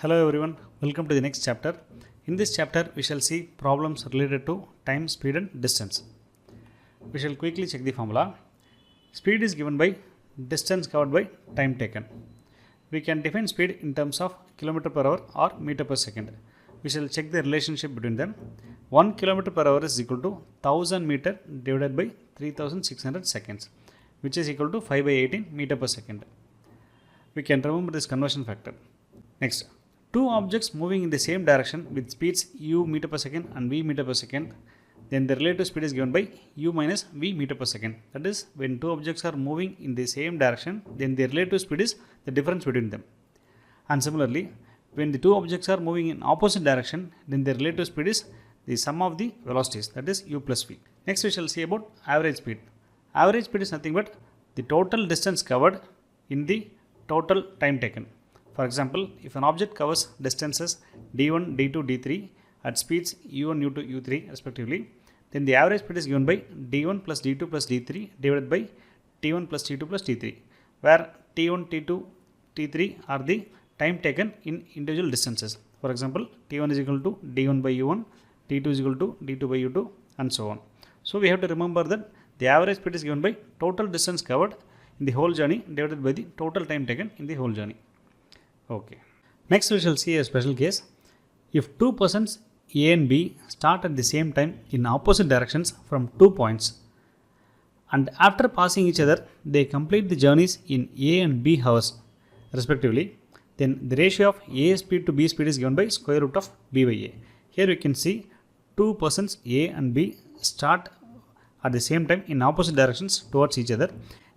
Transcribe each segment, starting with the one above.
Hello everyone, welcome to the next chapter. In this chapter, we shall see problems related to time, speed and distance. We shall quickly check the formula. Speed is given by distance covered by time taken. We can define speed in terms of kilometer per hour or meter per second. We shall check the relationship between them. 1 kilometer per hour is equal to 1000 meter divided by 3600 seconds, which is equal to 5 by 18 meter per second. We can remember this conversion factor. Next, two objects moving in the same direction with speeds u meter per second and v meter per second, then the relative speed is given by u minus v meter per second. That is, when two objects are moving in the same direction, then the relative speed is the difference between them. And similarly, when the two objects are moving in opposite direction, then the relative speed is the sum of the velocities, that is u plus v. Next, we shall see about average speed. Average speed is nothing but the total distance covered in the total time taken. For example, if an object covers distances d1, d2, d3 at speeds u1, u2, u3 respectively, then the average speed is given by d1 plus d2 plus d3 divided by t1 plus t2 plus t3, where t1, t2, t3 are the time taken in individual distances. For example, t1 is equal to d1 by u1, t2 is equal to d2 by u2 and so on. So we have to remember that the average speed is given by total distance covered in the whole journey divided by the total time taken in the whole journey. Okay. Next, we shall see a special case. If two persons A and B start at the same time in opposite directions from 2 points, and after passing each other, they complete the journeys in A and B hours respectively, then the ratio of A speed to B speed is given by square root of B by A. Here we can see two persons A and B start at the same time in opposite directions towards each other.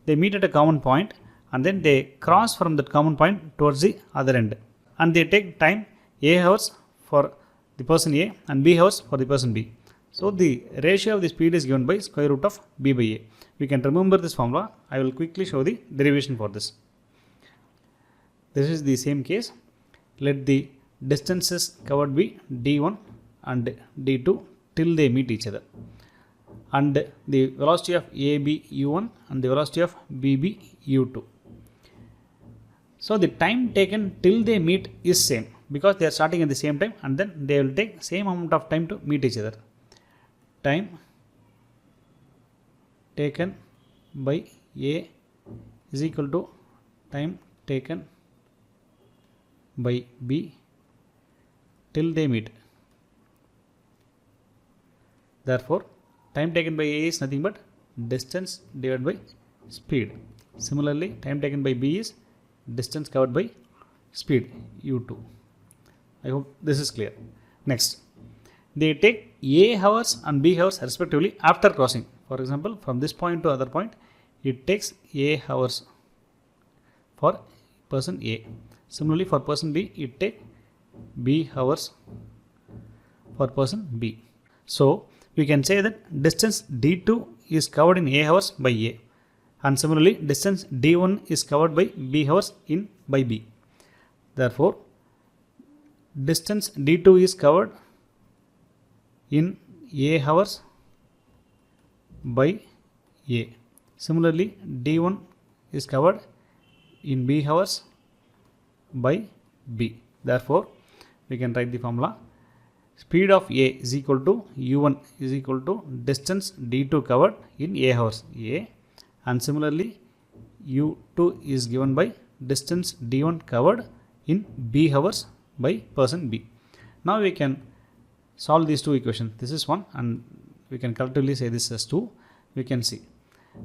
They meet at a common point and then they cross from that common point towards the other end, and they take time A hours for the person A and B hours for the person B. So the ratio of the speed is given by square root of B by A. We can remember this formula. I will quickly show the derivation for this. This is the same case. Let the distances covered be d1 and d2 till they meet each other, and the velocity of AB u1 and the velocity of BB u2. So the time taken till they meet is same because they are starting at the same time, and then they will take same amount of time to meet each other. Time taken by A is equal to time taken by B till they meet. Therefore, time taken by A is nothing but distance divided by speed. Similarly, time taken by B is distance covered by speed u2. I hope this is clear. Next, they take A hours and B hours respectively after crossing. For example, from this point to other point, it takes A hours for person A. Similarly, for person B, it takes B hours for person B. So we can say that distance d2 is covered in A hours by A, and similarly distance d1 is covered by B hours in by B. Therefore, distance d2 is covered in A hours by A. Similarly, d1 is covered in B hours by B. Therefore, we can write the formula. Speed of A is equal to u1 is equal to distance d2 covered in A hours A, and similarly u2 is given by distance d1 covered in B hours by person B. Now we can solve these two equations. This is one, and we can collectively say this as 2. We can see.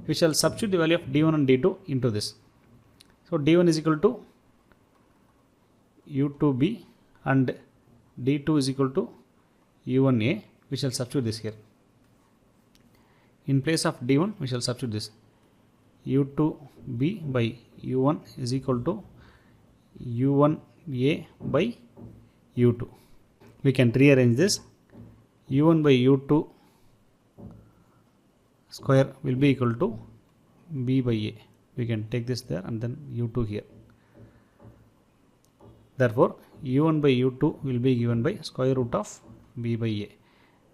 We shall substitute the value of d1 and d2 into this. So d1 is equal to u2b and d2 is equal to u1a. We shall substitute this here. In place of d1, we shall substitute this. u2b by u1 is equal to u1a by u2. We can rearrange this. u1 by u2 square will be equal to b by a. We can take this there and then u2 here. Therefore, u1 by u2 will be given by square root of b by a.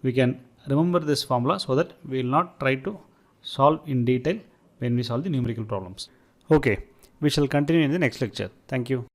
We can remember this formula so that we will not try to solve in detail when we solve the numerical problems. Okay, we shall continue in the next lecture. Thank you.